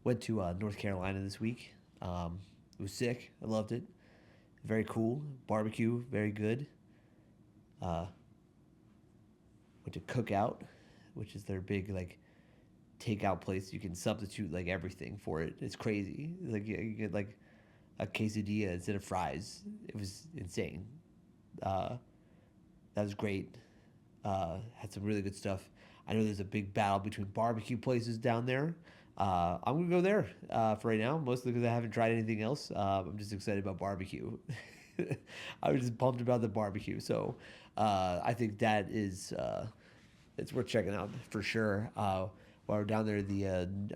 Went to North Carolina this week. It was sick. I loved it. Very cool. Barbecue, very good. Uh, Went to Cookout, which is their big like takeout place. You can substitute like everything for it. It's crazy. Like you get like a quesadilla instead of fries. It was insane. Uh, that was great. Had some really good stuff. I know there's a big battle between barbecue places down there. I'm gonna go there for right now, mostly because I haven't tried anything else. I'm just excited about barbecue. I was just pumped about the barbecue, so I think that is it's worth checking out for sure. While we're down there,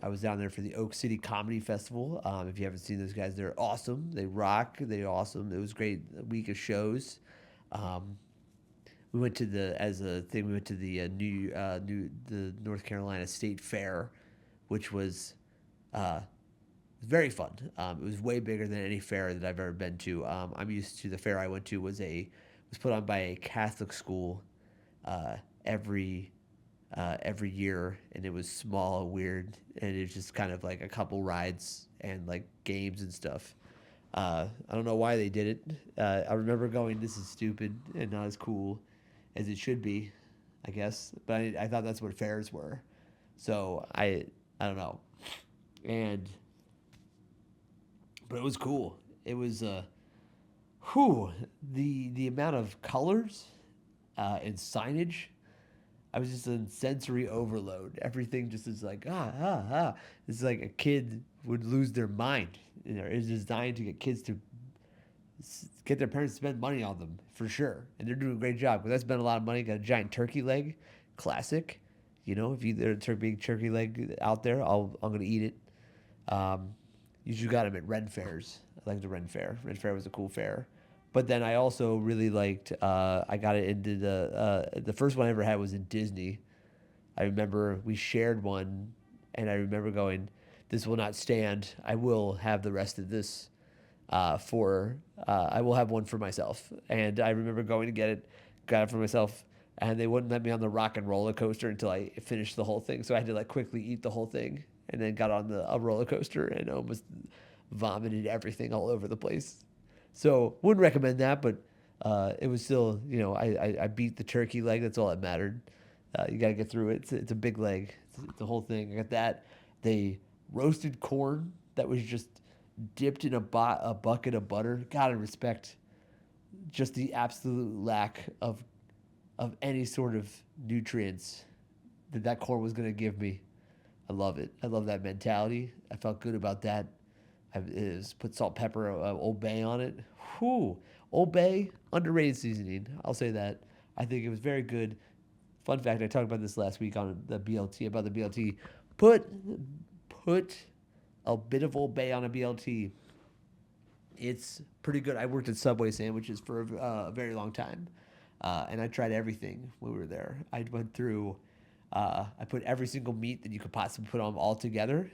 I was down there for the Oak City Comedy Festival. If you haven't seen those guys, they're awesome. They rock. They're awesome. It was a great week of shows. Um, we went to we went to the North Carolina State Fair, which was uh, very fun. It was way bigger than any fair that I've ever been to. I'm used to the fair I went to was put on by a Catholic school uh, every every year, and it was small and weird, and it was just kind of like a couple rides and like games and stuff. I don't know why they did it. I remember going, "This is stupid and not as cool as it should be," I guess. But I thought that's what fairs were. So I don't know. And but it was cool. It was whew, the amount of colors and signage. I was just in sensory overload. Everything just is like It's like a kid would lose their mind. You know, it's designed to get kids to get their parents to spend money on them for sure, and they're doing a great job. Because I spent a lot of money. Got a giant turkey leg, classic. You know, if there's a big turkey leg out there, I'm gonna eat it. Um, Usually got them at Ren fairs. I like the Ren fair. Ren fair was a cool fair. But then I also really liked. I got it into the first one I ever had was in Disney. I remember we shared one, and I remember going, "This will not stand. I will have the rest of this for. I will have one for myself." And I remember going to get it, got it for myself, and they wouldn't let me on the rock and roller coaster until I finished the whole thing. So I had to like quickly eat the whole thing, and then got on a roller coaster and almost vomited everything all over the place. So wouldn't recommend that, but it was still, I beat the turkey leg. That's all that mattered. You got to get through it. It's a big leg. It's the whole thing. I got that. They roasted corn that was just dipped in a bucket of butter. Gotta respect just the absolute lack of any sort of nutrients that corn was gonna give me. I love it. I love that mentality. I felt good about that. Put salt, pepper, Old Bay on it. Whew. Old Bay, underrated seasoning. I'll say that. I think it was very good. Fun fact: I talked about this last week on the BLT about the BLT. Put put a bit of Old Bay on a BLT. It's pretty good. I worked at Subway sandwiches for a very long time, and I tried everything when we were there. I went through. I put every single meat that you could possibly put on all together.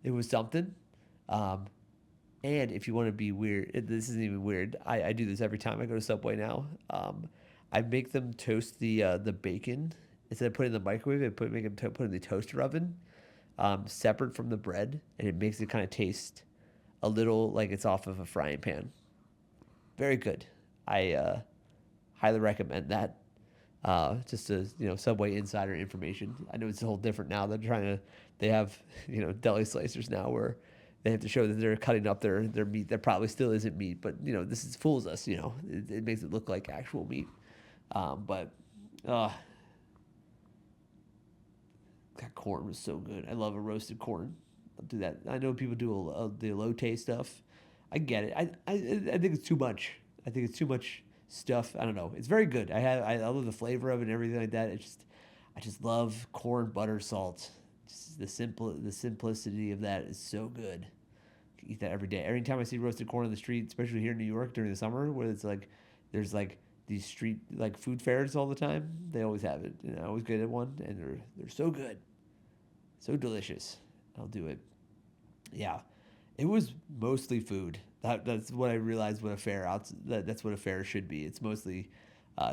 It was something. Um, and if you want to be weird, this isn't even weird. I do this every time I go to Subway now. I make them toast the bacon instead of putting it in the microwave. Make them put it in the toaster oven, separate from the bread, and it makes it kind of taste a little like it's off of a frying pan. Very good. I highly recommend that. Just as Subway insider information. I know it's a whole different now. They have deli slicers now where they have to show that they're cutting up their meat that probably still isn't meat, but this is fools us. It makes it look like actual meat. But uh, that corn was so good. I love a roasted corn. I'll do that. I know people do the elote stuff. I get it. I think it's too much. I think it's too much stuff. I don't know. It's very good. I love the flavor of it and everything like that. I just love corn, butter, salt. Just the simplicity of that is so good. I can eat that every day. Every time I see roasted corn on the street, especially here in New York during the summer, where it's like there's like these street like food fairs all the time. They always have it, and I always get at one, and they're so good, so delicious. I'll do it. Yeah, it was mostly food. That's what I realized. That's what a fair should be. It's mostly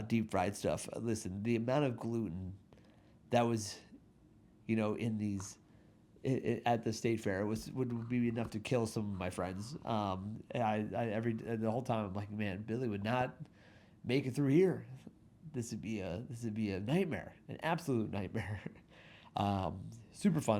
deep fried stuff. Listen, the amount of gluten that was, in these at the state fair would be enough to kill some of my friends. The whole time I'm like, man, Billy would not make it through here. This would be a nightmare, an absolute nightmare. Super fun.